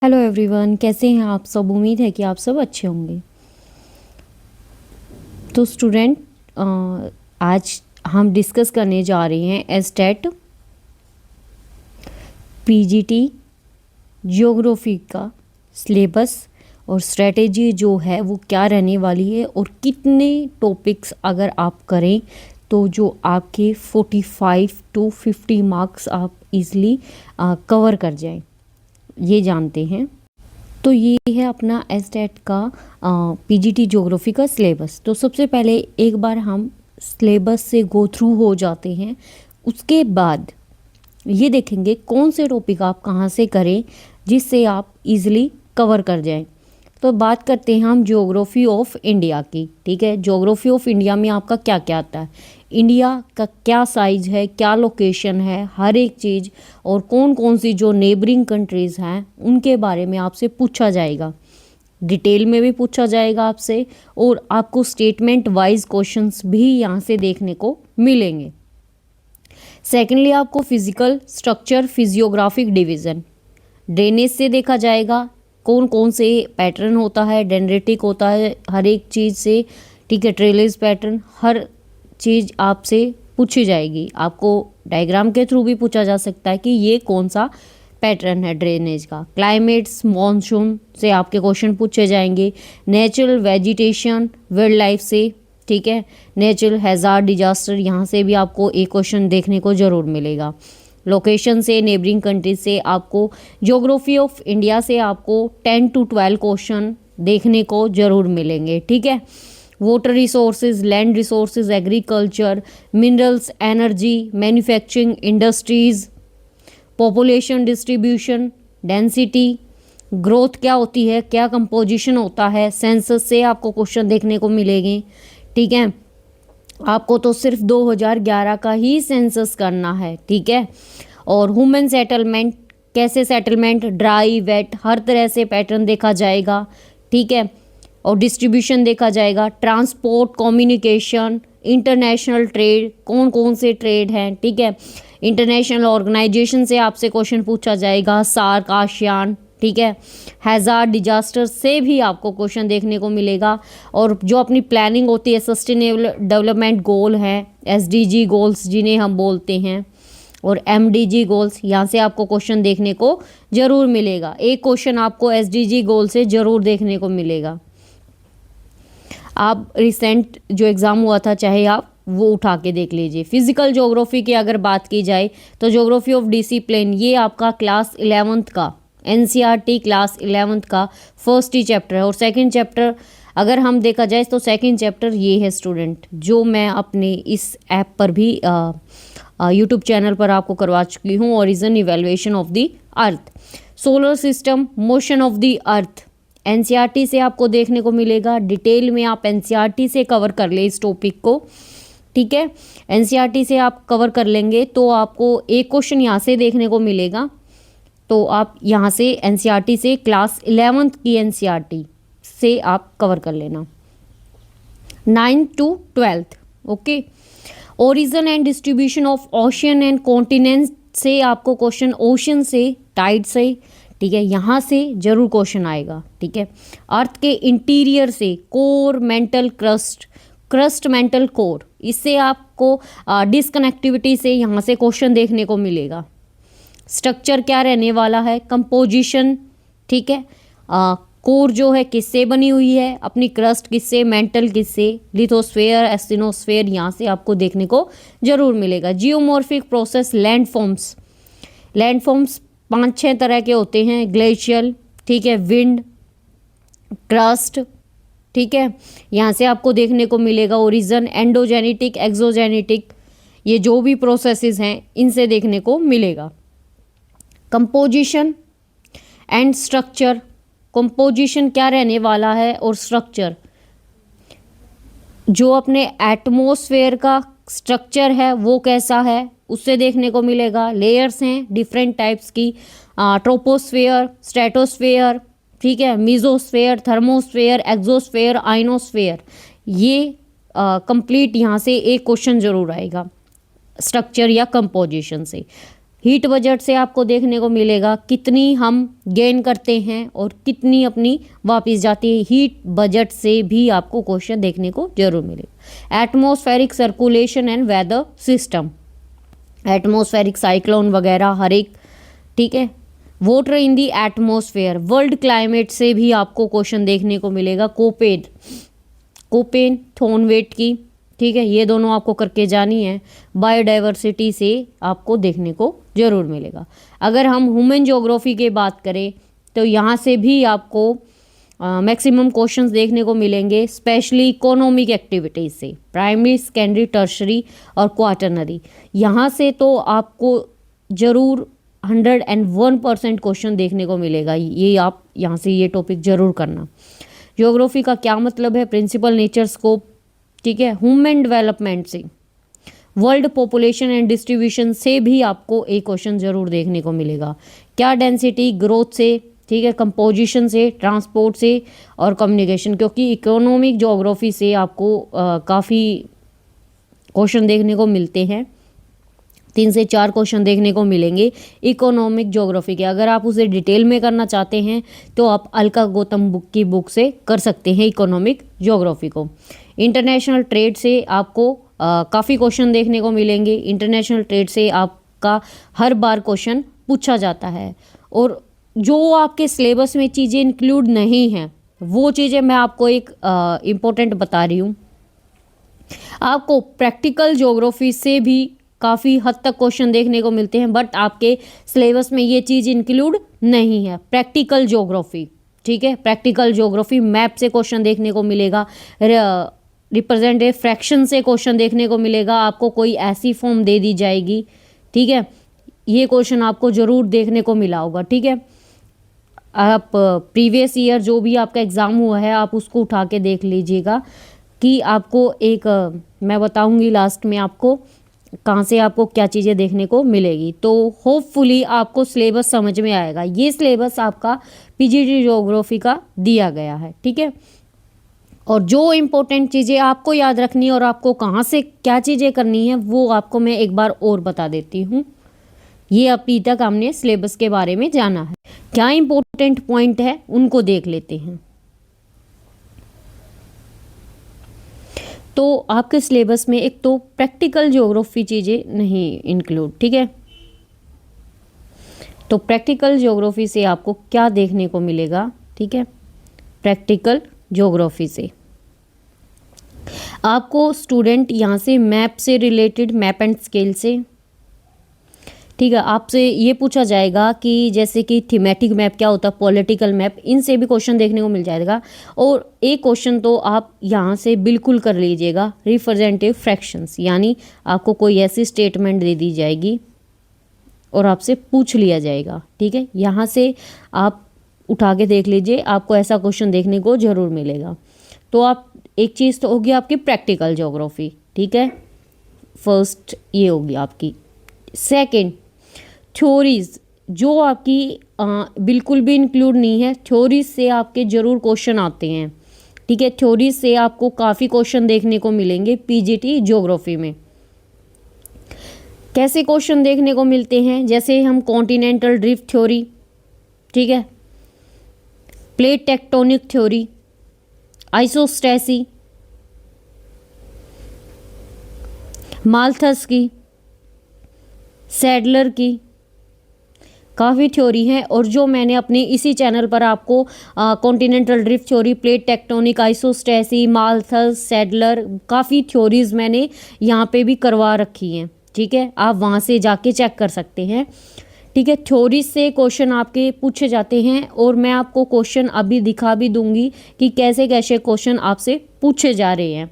Hello everyone, कैसे हैं आप सब। उम्मीद है कि आप सब अच्छे होंगे। तो स्टूडेंट, आज हम डिस्कस करने जा रहे हैं एस्टेट पीजीटी ज्योग्राफी का सिलेबस और स्ट्रेटेजी जो है वो क्या रहने वाली है, और कितने टॉपिक्स अगर आप करें तो जो आपके 45 to 50 मार्क्स आप इजली कवर कर जाएं, ये जानते हैं। तो ये है अपना एस्टेट का पीजीटी ज्योग्राफी का सिलेबस। तो सबसे पहले एक बार हम सिलेबस से गो थ्रू हो जाते हैं, उसके बाद ये देखेंगे कौन से टॉपिक आप कहाँ से करें जिससे आप इजीली कवर कर जाएं। तो बात करते हैं हम ज्योग्राफी ऑफ इंडिया की। ठीक है, ज्योग्राफी ऑफ इंडिया में आपका क्या क्या आता है, इंडिया का क्या साइज है, क्या लोकेशन है, हर एक चीज़, और कौन कौन सी जो नेबरिंग कंट्रीज़ हैं उनके बारे में आपसे पूछा जाएगा। डिटेल में भी पूछा जाएगा आपसे, और आपको स्टेटमेंट वाइज क्वेश्चंस भी यहाँ से देखने को मिलेंगे। सेकेंडली, आपको physical structure, physiographic division, drainage से देखा जाएगा कौन कौन से पैटर्न होता है, डेंड्रेटिक होता है, हर एक चीज़ से। ठीक है, ट्रेलेज पैटर्न, हर चीज़ आपसे पूछी जाएगी। आपको डायग्राम के थ्रू भी पूछा जा सकता है कि ये कौन सा पैटर्न है ड्रेनेज का। क्लाइमेट्स, मॉनसून से आपके क्वेश्चन पूछे जाएंगे। नेचुरल वेजिटेशन, वाइल्ड लाइफ से। ठीक है, नेचुरल हैजार्ड, डिजास्टर, यहाँ से भी आपको एक क्वेश्चन देखने को ज़रूर मिलेगा। लोकेशन से, नेबरिंग कंट्रीज से आपको, ज्योग्राफी ऑफ इंडिया से आपको 10 to 12 क्वेश्चन देखने को ज़रूर मिलेंगे। ठीक है, water resources, land resources, agriculture, minerals, energy, manufacturing, industries, population distribution, density, growth क्या होती है, क्या कंपोजिशन होता है, सेंसस से आपको क्वेश्चन देखने को मिलेंगे। ठीक है, आपको तो सिर्फ 2011 का ही सेंसस करना है। ठीक है, और ह्यूमन सेटलमेंट, कैसे सेटलमेंट, ड्राई, वेट, हर तरह से पैटर्न देखा जाएगा। ठीक है, और डिस्ट्रीब्यूशन देखा जाएगा। ट्रांसपोर्ट, कम्युनिकेशन, इंटरनेशनल ट्रेड, कौन कौन से ट्रेड हैं। ठीक है, इंटरनेशनल ऑर्गेनाइजेशन से आपसे क्वेश्चन पूछा जाएगा, सार्क, आसियान। ठीक है, हैजार्ड, डिजास्टर से भी आपको क्वेश्चन देखने को मिलेगा। और जो अपनी प्लानिंग होती है, सस्टेनेबल डेवलपमेंट गोल है, एसडीजी गोल्स जिन्हें हम बोलते हैं, और एमडीजी गोल्स, यहाँ से आपको क्वेश्चन देखने को ज़रूर मिलेगा। एक क्वेश्चन आपको एसडीजी गोल से ज़रूर देखने को मिलेगा। आप रिसेंट जो एग्ज़ाम हुआ था, चाहे आप वो उठा के देख लीजिए। फिजिकल ज्योग्राफी की अगर बात की जाए तो ज्योग्राफी ऑफ डिसिप्लिन, ये आपका क्लास 11th का, एनसीईआरटी क्लास 11th का फर्स्ट ही चैप्टर है। और सेकंड चैप्टर अगर हम देखा जाए तो सेकंड चैप्टर ये है स्टूडेंट, जो मैं अपने इस ऐप पर भी यूट्यूब चैनल पर आपको करवा चुकी हूँ, origin evaluation of the earth. Solar system, motion of the earth, NCERT से आपको देखने को मिलेगा। डिटेल में आप एनसीईआरटी से कवर कर ले इस टॉपिक को। ठीक है, एनसीईआरटी से आप कवर कर लेंगे तो आपको एक क्वेश्चन यहाँ से देखने को मिलेगा। तो आप यहाँ से एनसीईआरटी से क्लास 11th की एनसीईआरटी से आप कवर कर लेना। 9th to 12th। Okay, origin and distribution of ocean and continent से आपको क्वेश्चन, ओशन से, टाइड से। ठीक है, यहाँ से जरूर क्वेश्चन आएगा। ठीक है, अर्थ के इंटीरियर से, core, mental, crust, crust, mental, core, इससे आपको डिसकनेक्टिविटी से यहाँ से क्वेश्चन देखने को मिलेगा। स्ट्रक्चर क्या रहने वाला है, कंपोजिशन। ठीक है, कोर जो है किससे बनी हुई है, अपनी क्रस्ट किससे, मेंटल किससे, लिथोस्फेयर, एस्टिनोस्फेयर, यहाँ से आपको देखने को जरूर मिलेगा। जियोमॉर्फिक प्रोसेस, लैंडफॉर्म्स, लैंडफॉर्म्स 5-6 तरह के होते हैं, ग्लेशियल। ठीक है, विंड, क्रस्ट। ठीक है, यहाँ से आपको देखने को मिलेगा। ओरिजिन, एंडोजेनेटिक, एक्सोजेनेटिक, ये जो भी प्रोसेसेस हैं इनसे देखने को मिलेगा। कंपोजिशन एंड स्ट्रक्चर, कंपोजिशन क्या रहने वाला है, और स्ट्रक्चर जो अपने एटमॉस्फेयर का स्ट्रक्चर है वो कैसा है, उससे देखने को मिलेगा। लेयर्स हैं डिफरेंट टाइप्स की, ट्रोपोस्फेयर, स्ट्रेटोस्फेयर, ठीक है, मीजोस्फेयर, थर्मोस्फेयर, एक्सोस्फेयर, आइनोस्फेयर, ये कंप्लीट यहाँ से एक क्वेश्चन जरूर आएगा स्ट्रक्चर या कंपोजिशन से। हीट बजट से आपको देखने को मिलेगा कितनी हम गेन करते हैं और कितनी अपनी वापस जाती है। हीट बजट से भी आपको क्वेश्चन देखने को जरूर मिलेगा। Atmospheric circulation and weather system, atmospheric cyclone वगैरह हर एक, ठीक है। Water in the atmosphere, world climate से भी आपको क्वेश्चन देखने को मिलेगा। कोपेन थॉर्नवेट की, ठीक है, ये दोनों आपको करके जानी है। बायोडाइवर्सिटी से आपको देखने को जरूर मिलेगा। अगर हम ह्यूमन ज्योग्राफी की बात करें तो यहाँ से भी आपको मैक्सिमम क्वेश्चंस देखने को मिलेंगे, स्पेशली इकोनॉमिक एक्टिविटीज से, प्राइमरी सेकेंडरी टर्शरी और क्वार्टरनरी। यहाँ से तो आपको जरूर 101% क्वेश्चन देखने को मिलेगा। ये आप यहाँ से ये टॉपिक जरूर करना। ज्योग्राफी का क्या मतलब है? प्रिंसिपल नेचर स्कोप, ठीक है। ह्यूमन डेवलपमेंट से, वर्ल्ड पॉपुलेशन एंड डिस्ट्रीब्यूशन से भी आपको एक क्वेश्चन जरूर देखने को मिलेगा। क्या डेंसिटी ग्रोथ से, ठीक है, कंपोजिशन से, ट्रांसपोर्ट से और कम्युनिकेशन, क्योंकि इकोनॉमिक ज्योग्राफी से आपको काफ़ी क्वेश्चन देखने को मिलते हैं। 3 से 4 क्वेश्चन देखने को मिलेंगे इकोनॉमिक ज्योग्राफी के। अगर आप उसे डिटेल में करना चाहते हैं तो आप अलका गौतम बुक की बुक से कर सकते हैं इकोनॉमिक ज्योग्राफी को। इंटरनेशनल ट्रेड से आपको काफ़ी क्वेश्चन देखने को मिलेंगे। इंटरनेशनल ट्रेड से आपका हर बार क्वेश्चन पूछा जाता है, और जो आपके सिलेबस में चीज़ें इंक्लूड नहीं हैं वो चीज़ें मैं आपको एक इम्पोर्टेंट बता रही हूँ। आपको प्रैक्टिकल ज्योग्राफी से भी काफ़ी हद तक क्वेश्चन देखने को मिलते हैं, बट आपके सिलेबस में ये चीज़ इंक्लूड नहीं है, प्रैक्टिकल ज्योग्राफी, ठीक है। प्रैक्टिकल ज्योग्राफी मैप से क्वेश्चन देखने को मिलेगा, रिप्रेजेंटेटिव फ्रैक्शन से क्वेश्चन देखने को मिलेगा। आपको कोई ऐसी फॉर्म दे दी जाएगी, ठीक है, ये क्वेश्चन आपको ज़रूर देखने को मिला होगा, ठीक है। आप प्रीवियस ईयर जो भी आपका एग्ज़ाम हुआ है आप उसको उठा के देख लीजिएगा कि आपको एक मैं बताऊंगी लास्ट में आपको कहाँ से आपको क्या चीज़ें देखने को मिलेगी। तो होपफुली आपको सिलेबस समझ में आएगा। ये सिलेबस आपका पीजीटी ज्योग्राफी का दिया गया है, ठीक है। और जो इम्पोर्टेंट चीज़ें आपको याद रखनी है और आपको कहाँ से क्या चीज़ें करनी है वो आपको मैं एक बार और बता देती हूँ। ये अभी तक हमने सिलेबस के बारे में जाना है, क्या इम्पोर्टेंट पॉइंट है उनको देख लेते हैं। तो आपके सिलेबस में एक तो प्रैक्टिकल ज्योग्राफी चीज़ें नहीं इंक्लूड, ठीक है। तो प्रैक्टिकल ज्योग्राफी से आपको क्या देखने को मिलेगा, ठीक है। प्रैक्टिकल ज्योग्राफी से आपको स्टूडेंट यहाँ से मैप से रिलेटेड, मैप एंड स्केल से, ठीक है, आपसे ये पूछा जाएगा कि जैसे कि थीमेटिक मैप क्या होता है, पॉलिटिकल मैप, इनसे भी क्वेश्चन देखने को मिल जाएगा। और एक क्वेश्चन तो आप यहाँ से बिल्कुल कर लीजिएगा, रिप्रेजेंटेटिव फ्रैक्शंस, यानी आपको कोई ऐसी स्टेटमेंट दे दी जाएगी और आपसे पूछ लिया जाएगा, ठीक है। यहाँ से आप उठा के देख लीजिए, आपको ऐसा क्वेश्चन देखने को जरूर मिलेगा। तो आप एक चीज़ तो होगी आपकी प्रैक्टिकल ज्योग्राफी, ठीक है, फर्स्ट ये होगी आपकी। सेकंड, थ्योरीज जो आपकी बिल्कुल भी इंक्लूड नहीं है, थ्योरीज से आपके जरूर क्वेश्चन आते हैं, ठीक है। थ्योरीज से आपको काफ़ी क्वेश्चन देखने को मिलेंगे पीजीटी ज्योग्राफी में। कैसे क्वेश्चन देखने को मिलते हैं, जैसे हम कॉन्टिनेंटल ड्रिफ्ट थ्योरी, ठीक है, plate tectonic theory, isostasy, Malthus की, सैडलर की, काफ़ी थ्योरी है। और जो मैंने अपने इसी चैनल पर आपको continental drift theory, plate tectonic, isostasy, Malthus, Sadler, काफ़ी थ्योरीज मैंने यहाँ पे भी करवा रखी हैं, ठीक है। आप वहाँ से जाके चेक कर सकते हैं, ठीक है। थ्योरीज से क्वेश्चन आपके पूछे जाते हैं और मैं आपको क्वेश्चन अभी दिखा भी दूंगी कि कैसे कैसे क्वेश्चन आपसे पूछे जा रहे हैं,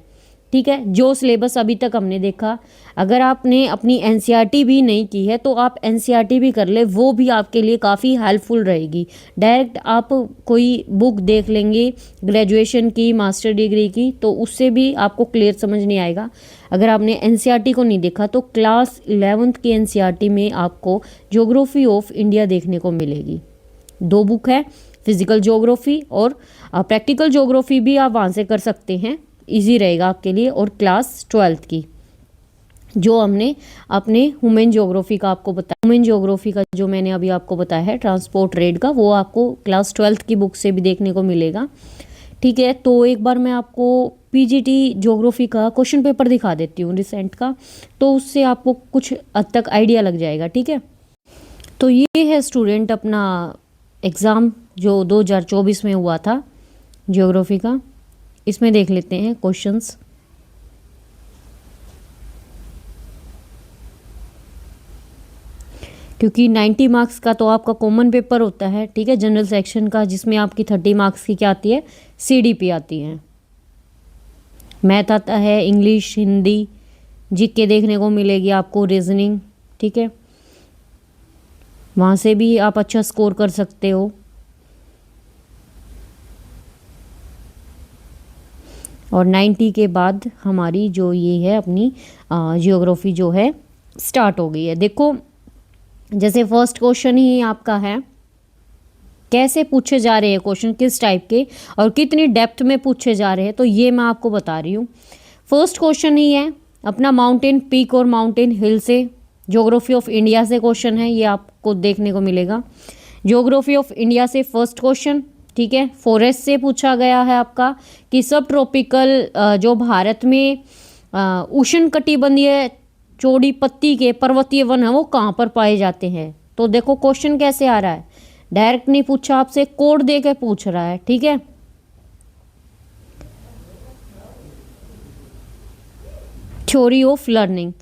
ठीक है। जो सिलेबस अभी तक हमने देखा, अगर आपने अपनी एनसीईआरटी भी नहीं की है तो आप एनसीईआरटी भी कर ले, वो भी आपके लिए काफ़ी हेल्पफुल रहेगी। डायरेक्ट आप कोई बुक देख लेंगे ग्रेजुएशन की, मास्टर डिग्री की, तो उससे भी आपको क्लियर समझ नहीं आएगा। अगर आपने एनसीईआरटी को नहीं देखा तो क्लास 11th की एनसीईआरटी में आपको ज्योग्राफी ऑफ इंडिया देखने को मिलेगी। 2 बुक है, फिजिकल ज्योग्राफी और प्रैक्टिकल ज्योग्राफी भी आप वहाँ से कर सकते हैं, इजी रहेगा आपके लिए। और क्लास 12th की जो हमने अपने ह्यूमन ज्योग्राफी का आपको बताया, ह्यूमन ज्योग्राफी का जो मैंने अभी आपको बताया है ट्रांसपोर्ट ट्रेड का, वो आपको क्लास 12th की बुक से भी देखने को मिलेगा। ठीक है, तो एक बार मैं आपको पीजीटी ज्योग्राफी का क्वेश्चन पेपर दिखा देती हूँ रिसेंट का, तो उससे आपको कुछ हद तक आइडिया लग जाएगा। ठीक है, तो ये है स्टूडेंट अपना एग्ज़ाम जो 2024 में हुआ था ज्योग्राफी का। इसमें देख लेते हैं क्वेश्चंस। क्योंकि 90 मार्क्स का तो आपका कॉमन पेपर होता है, ठीक है, जनरल सेक्शन का, जिसमें आपकी 30 मार्क्स की क्या आती है, सीडीपी आती है। मैथ आता है, इंग्लिश, हिंदी, जीके देखने को मिलेगी आपको, रीजनिंग। ठीक है, वहाँ से भी आप अच्छा स्कोर कर सकते हो। और 90 के बाद हमारी जो ये है अपनी जियोग्राफी जो है स्टार्ट हो गई है। देखो, जैसे फर्स्ट क्वेश्चन ही आपका है, कैसे पूछे जा रहे हैं क्वेश्चन, किस टाइप के और कितनी डेप्थ में पूछे जा रहे हैं, तो ये मैं आपको बता रही हूँ। फर्स्ट क्वेश्चन ही है अपना माउंटेन पीक और माउंटेन हिल से, ज्योग्राफी ऑफ इंडिया से क्वेश्चन है, ये आपको देखने को मिलेगा। ज्योग्राफी ऑफ इंडिया से फर्स्ट क्वेश्चन, ठीक है। फॉरेस्ट से पूछा गया है आपका कि सब ट्रॉपिकल जो भारत में उष्ण कटिबंधीय चौड़ी पत्ती के पर्वतीय वन है वो कहाँ पर पाए जाते हैं। तो देखो क्वेश्चन कैसे आ रहा है, डायरेक्ट नहीं पूछा आपसे, कोड दे के पूछ रहा है। ठीक है, थ्योरी ऑफ लर्निंग,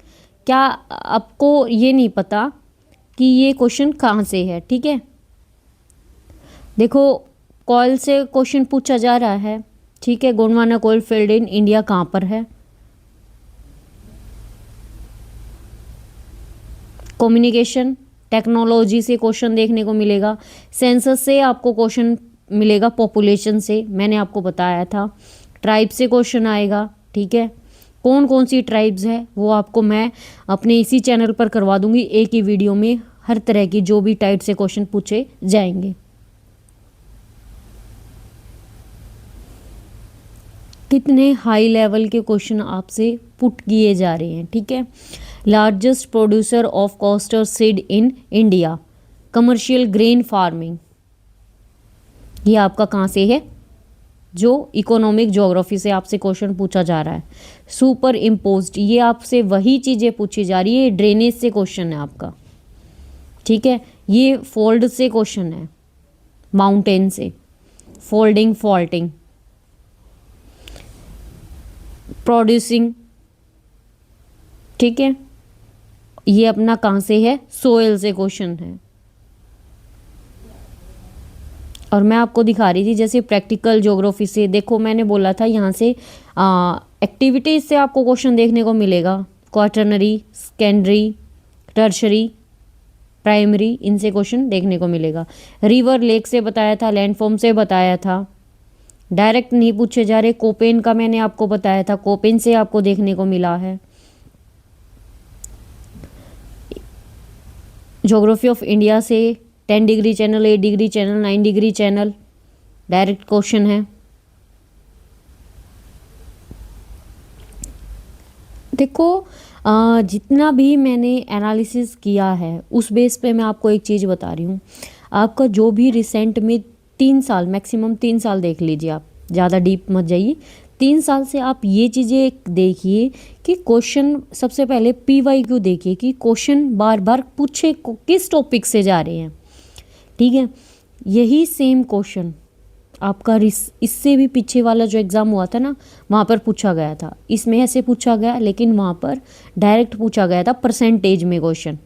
क्या आपको ये नहीं पता कि ये क्वेश्चन कहाँ से है। ठीक है, देखो कॉयल से क्वेश्चन पूछा जा रहा है। ठीक है, Gondwana coal field in India कहाँ पर है। कम्युनिकेशन टेक्नोलॉजी से क्वेश्चन देखने को मिलेगा। सेंसस से आपको क्वेश्चन मिलेगा, पॉपुलेशन से मैंने आपको बताया था। ट्राइब से क्वेश्चन आएगा। ठीक है, कौन कौन सी ट्राइब्स है वो आपको मैं अपने इसी चैनल पर करवा दूंगी, एक ही वीडियो में हर तरह की जो भी टाइप से क्वेश्चन पूछे जाएंगे। कितने हाई लेवल के क्वेश्चन आपसे पुट किए जा रहे हैं। ठीक है, largest producer of castor seed in India, commercial grain farming, ये आपका कहाँ से है, जो इकोनॉमिक ज्योग्राफी से आपसे क्वेश्चन पूछा जा रहा है। सुपर इम्पोज्ड, ये आपसे वही चीज़ें पूछी जा रही है। ड्रेनेज से क्वेश्चन है आपका। ठीक है, ये फोल्ड से क्वेश्चन है, माउंटेन से, फोल्डिंग, फॉल्टिंग, प्रोड्यूसिंग। ठीक है, ये अपना कहाँ से है, सोयल से क्वेश्चन है। और मैं आपको दिखा रही थी जैसे प्रैक्टिकल ज्योग्राफी से, देखो मैंने बोला था यहाँ से एक्टिविटीज से आपको क्वेश्चन देखने को मिलेगा। क्वाटरनरी, सेकेंडरी, टर्शरी, प्राइमरी, इनसे क्वेश्चन देखने को मिलेगा। रिवर लेक से बताया था, लैंडफॉर्म से बताया था। डायरेक्ट नहीं पूछे जा रहे। कोपेन का मैंने आपको बताया था, कोपेन से आपको देखने को मिला है। ज्योग्राफी ऑफ इंडिया से 10 degree channel, 8 degree channel, 9 degree channel, direct question है। देखो जितना भी मैंने एनालिसिस किया है उस बेस पे मैं आपको एक चीज़ बता रही हूँ। आपका जो भी रिसेंट में 3 साल, मैक्सिमम 3 साल देख लीजिए, आप ज़्यादा डीप मत जाइए। 3 साल से आप ये चीज़ें देखिए कि क्वेश्चन, सबसे पहले PYQ देखिए कि क्वेश्चन बार बार पूछे किस टॉपिक से जा रहे हैं। ठीक है, यही सेम क्वेश्चन आपका इससे भी पीछे वाला जो एग्ज़ाम हुआ था ना, वहाँ पर पूछा गया था। इसमें ऐसे पूछा गया, लेकिन वहाँ पर डायरेक्ट पूछा गया था परसेंटेज में क्वेश्चन।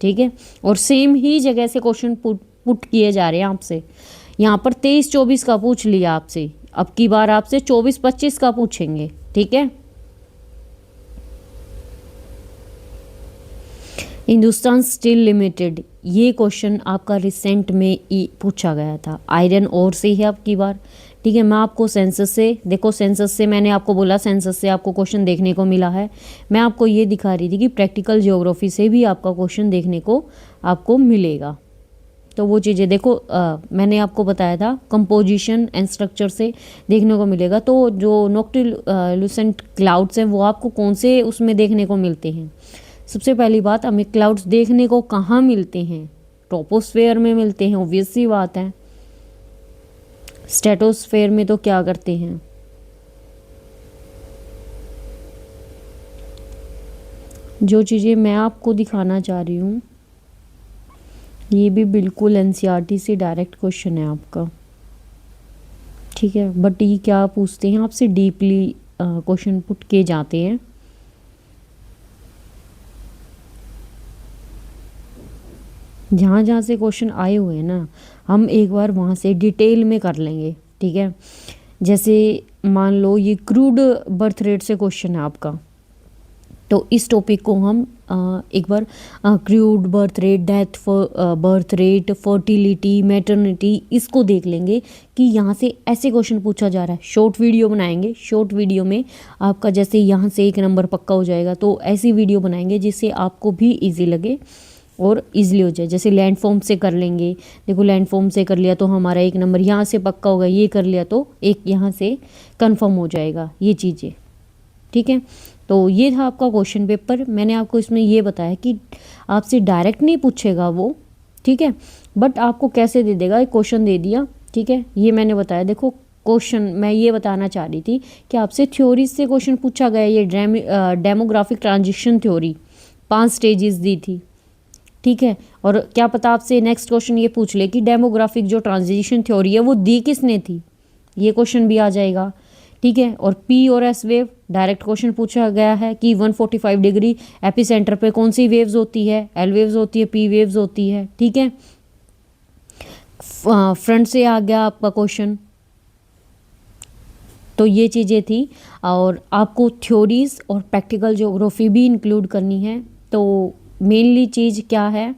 ठीक है, और सेम ही जगह से क्वेश्चन पुट किए जा रहे हैं आपसे। यहाँ पर 23-24 का पूछ लिया आपसे, अब की बार आपसे 24-25 का पूछेंगे। ठीक है, हिंदुस्तान स्टील लिमिटेड, ये क्वेश्चन आपका रिसेंट में पूछा गया था। आयरन ओर से है अब की बार। ठीक है, मैं आपको सेंसस से, देखो सेंसस से मैंने आपको बोला, सेंसस से आपको क्वेश्चन देखने को मिला है। मैं आपको ये दिखा रही थी कि प्रैक्टिकल ज्योग्राफी से भी आपका क्वेश्चन देखने को आपको मिलेगा। तो वो चीज़ें देखो, मैंने आपको बताया था कंपोजिशन एंड स्ट्रक्चर से देखने को मिलेगा। तो जो नॉक्टिल्यूसेंट क्लाउड्स हैं वो आपको कौन से उसमें देखने को मिलते हैं? सबसे पहली बात, हमें क्लाउड्स देखने को कहाँ मिलते हैं? ट्रोपोस्फेयर में मिलते हैं, ऑब्वियस सी बात है। स्ट्रेटोस्फेयर में तो क्या करते हैं? जो चीज़ें मैं आपको दिखाना चाह रही हूँ ये भी बिल्कुल एनसीईआरटी से डायरेक्ट क्वेश्चन है आपका, ठीक है। बट ये क्या पूछते हैं आपसे, डीपली क्वेश्चन पुट किए जाते हैं। जहाँ जहाँ से क्वेश्चन आए हुए हैं ना, हम एक बार वहाँ से डिटेल में कर लेंगे, ठीक है। जैसे मान लो ये क्रूड बर्थ रेट से क्वेश्चन है आपका, तो इस टॉपिक को हम एक बार crude birth rate, death birth rate, fertility, maternity, इसको देख लेंगे कि यहाँ से ऐसे क्वेश्चन पूछा जा रहा है। शॉर्ट वीडियो बनाएंगे, शॉर्ट वीडियो में आपका जैसे यहाँ से 1 नंबर पक्का हो जाएगा, तो ऐसी वीडियो बनाएंगे जिससे आपको भी इजी लगे और इजीली हो जाए। जैसे लैंड फॉर्म से कर लेंगे, देखो लैंड फॉर्म से कर लिया तो हमारा 1 नंबर यहाँ से पक्का होगा, ये कर लिया तो एक यहाँ से कंफर्म हो जाएगा, ये चीज़ें, ठीक है। तो ये था आपका क्वेश्चन पेपर। मैंने आपको इसमें ये बताया कि आपसे डायरेक्ट नहीं पूछेगा वो, ठीक है, बट आपको कैसे दे देगा, एक क्वेश्चन दे दिया, ठीक है, ये मैंने बताया। देखो क्वेश्चन मैं ये बताना चाह रही थी कि आपसे थ्योरी से क्वेश्चन पूछा गया, ये डेमोग्राफिक ट्रांजिशन थ्योरी 5 स्टेजेस दी थी, ठीक है। और क्या पता आपसे नेक्स्ट क्वेश्चन ये पूछ ले कि डेमोग्राफिक जो ट्रांजिशन थ्योरी है वो दी किसने थी, ये क्वेश्चन भी आ जाएगा, ठीक है। और पी और एस वेव डायरेक्ट क्वेश्चन पूछा गया है कि 145 डिग्री एपी सेंटर पे कौन सी वेव्स होती है, एल वेव्स होती है, पी वेव्स होती है, ठीक है। फ्रंट से आ गया आपका क्वेश्चन, तो ये चीज़ें थी। और आपको थ्योरीज और प्रैक्टिकल ज्योग्राफी भी इंक्लूड करनी है। तो मेनली चीज़ क्या है,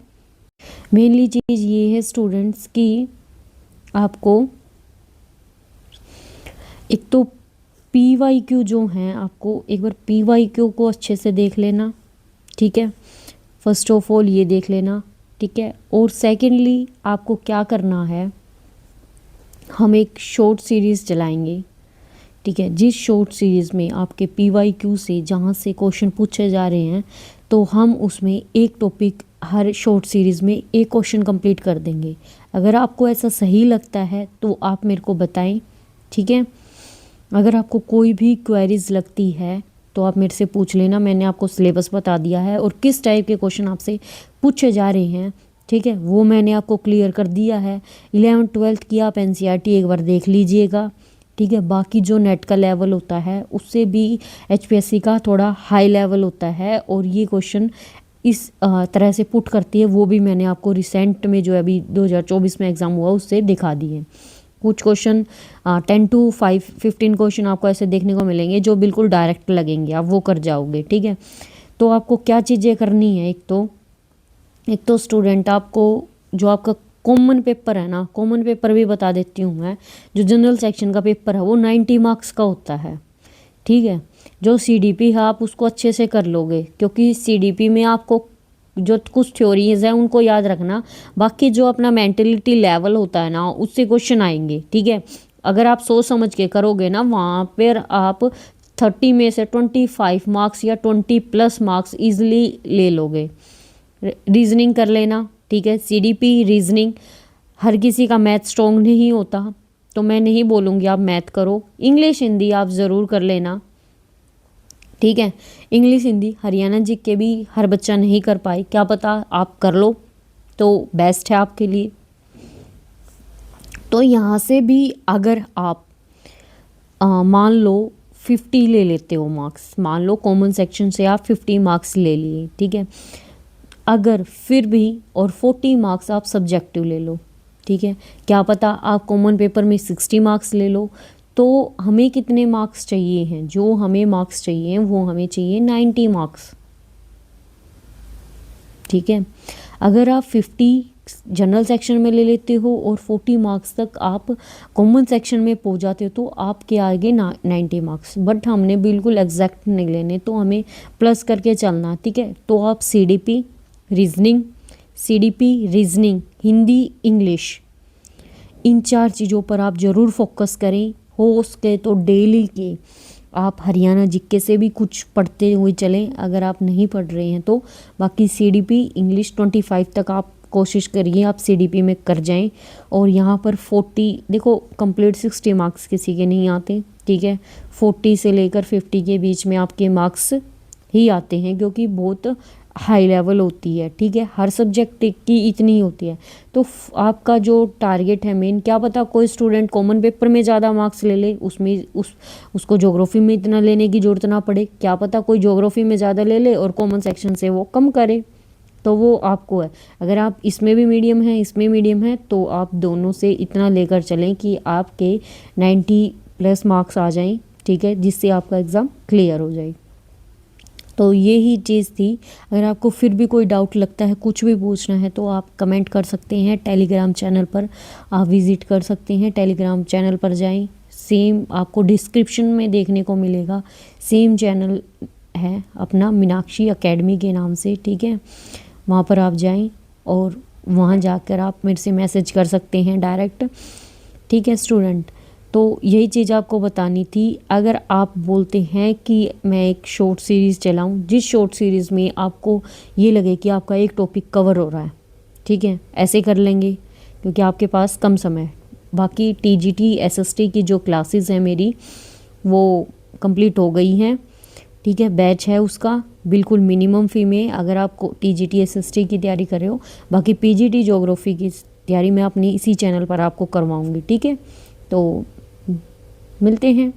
मेनली चीज़ ये है स्टूडेंट्स की आपको एक तो PYQ जो हैं, आपको एक बार PYQ को अच्छे से देख लेना, ठीक है। फर्स्ट ऑफ ऑल ये देख लेना, ठीक है। और सेकेंडली आपको क्या करना है, हम एक शॉर्ट सीरीज़ चलाएंगे, ठीक है। जिस शॉर्ट सीरीज़ में आपके PYQ से जहाँ से क्वेश्चन पूछे जा रहे हैं, तो हम उसमें एक टॉपिक हर शॉर्ट सीरीज़ में एक क्वेश्चन कंप्लीट कर देंगे। अगर आपको ऐसा सही लगता है तो आप मेरे को बताएं, ठीक है। अगर आपको कोई भी क्वेरीज लगती है तो आप मेरे से पूछ लेना, मैंने आपको सिलेबस बता दिया है और किस टाइप के क्वेश्चन आपसे पूछे जा रहे हैं, ठीक है, वो मैंने आपको क्लियर कर दिया है। 11th 12th की आप NCERT एक बार देख लीजिएगा, ठीक है। बाकी जो नेट का लेवल होता है उससे भी HPSC का थोड़ा हाई लेवल होता है और ये क्वेश्चन इस तरह से पुट करती है, वो भी मैंने आपको रिसेंट में जो अभी 2024 में एग्ज़ाम हुआ उससे दिखा दिए। कुछ क्वेश्चन 10 to 15 क्वेश्चन आपको ऐसे देखने को मिलेंगे जो बिल्कुल डायरेक्ट लगेंगे, आप वो कर जाओगे, ठीक है। तो आपको क्या चीज़ें करनी है, एक तो स्टूडेंट आपको जो आपका कॉमन पेपर है ना, कॉमन पेपर भी बता देती हूँ मैं, जो जनरल सेक्शन का पेपर है वो 90 मार्क्स का होता है, ठीक है। जो CDP है आप उसको अच्छे से कर लोगे, क्योंकि CDP में आपको जो कुछ थ्योरीज हैं उनको याद रखना, बाकी जो अपना मेंटलिटी लेवल होता है ना उससे क्वेश्चन आएंगे, ठीक है। अगर आप सोच समझ के करोगे ना, वहाँ पर आप 30 में से 25 मार्क्स या 20+ मार्क्स ईजिली ले लोगे। रीजनिंग कर लेना, ठीक है। CDP रीजनिंग, हर किसी का मैथ स्ट्रॉन्ग नहीं होता, तो मैं नहीं बोलूँगी आप मैथ करो। इंग्लिश हिंदी आप ज़रूर कर लेना, ठीक है। इंग्लिश हिंदी हरियाणा जीके भी हर बच्चा नहीं कर पाए, क्या पता आप कर लो तो बेस्ट है आपके लिए। तो यहाँ से भी अगर आप मान लो 50 ले लेते हो मार्क्स, मान लो कॉमन सेक्शन से आप 50 मार्क्स ले लिए, ठीक है। अगर फिर भी और 40 मार्क्स आप सब्जेक्टिव ले लो, ठीक है, क्या पता आप कॉमन पेपर में 60 मार्क्स ले लो, तो हमें कितने मार्क्स चाहिए हैं, जो हमें मार्क्स चाहिए वो हमें चाहिए 90 मार्क्स, ठीक है। अगर आप 50 जनरल सेक्शन में ले लेते हो और 40 मार्क्स तक आप कॉमन सेक्शन में पहुंच जाते हो तो आपके आगे 90 मार्क्स, बट हमने बिल्कुल एग्जैक्ट नहीं लेने, तो हमें प्लस करके चलना, ठीक है। तो आप CDP, reasoning, CDP, reasoning, Hindi, English, इन 4 चीज़ों पर आप ज़रूर फोकस करें। हो सके तो डेली के आप हरियाणा जीके से भी कुछ पढ़ते हुए चलें, अगर आप नहीं पढ़ रहे हैं तो। बाकी CDP इंग्लिश 25 तक आप कोशिश करिए आप CDP में कर जाएं। और यहाँ पर 40, देखो कंप्लीट 60 मार्क्स किसी के नहीं आते, ठीक है। 40 से लेकर 50 के बीच में आपके मार्क्स ही आते हैं, क्योंकि बहुत हाई लेवल होती है, ठीक है। हर सब्जेक्ट की इतनी ही होती है। तो आपका जो टारगेट है मेन, क्या पता कोई स्टूडेंट कॉमन पेपर में ज़्यादा मार्क्स ले ले, उसमें उसको ज्योग्राफी में इतना लेने की ज़रूरत ना पड़े। क्या पता कोई ज्योग्राफी में ज़्यादा ले ले और कॉमन सेक्शन से वो कम करे, तो वो आपको है। अगर आप इसमें भी मीडियम है, इसमें मीडियम है, तो आप दोनों से इतना लेकर चलें कि आपके 90+ मार्क्स आ जाएं, ठीक है, जिससे आपका एग्ज़ाम क्लियर हो जाए। तो ये ही चीज़ थी। अगर आपको फिर भी कोई डाउट लगता है, कुछ भी पूछना है, तो आप कमेंट कर सकते हैं। टेलीग्राम चैनल पर आप विज़िट कर सकते हैं, टेलीग्राम चैनल पर जाएं। सेम आपको डिस्क्रिप्शन में देखने को मिलेगा, सेम चैनल है अपना मीनाक्षी एकेडमी के नाम से, ठीक है। वहाँ पर आप जाएं और वहाँ जाकर आप मेरे से मैसेज कर सकते हैं डायरेक्ट, ठीक है स्टूडेंट। तो यही चीज़ आपको बतानी थी। अगर आप बोलते हैं कि मैं एक शॉर्ट सीरीज़ चलाऊं, जिस शॉर्ट सीरीज़ में आपको ये लगे कि आपका एक टॉपिक कवर हो रहा है, ठीक है, ऐसे कर लेंगे क्योंकि आपके पास कम समय है। बाकी TGT SST की जो क्लासेस हैं मेरी, वो कंप्लीट हो गई हैं, ठीक है। बैच है उसका बिल्कुल मिनिमम फ़ी में, अगर आप TGT SST की तैयारी कर रहे हो। बाकी PGT ज्योग्राफी की तैयारी मैं अपनी इसी चैनल पर आपको करवाऊँगी, ठीक है। तो मिलते हैं।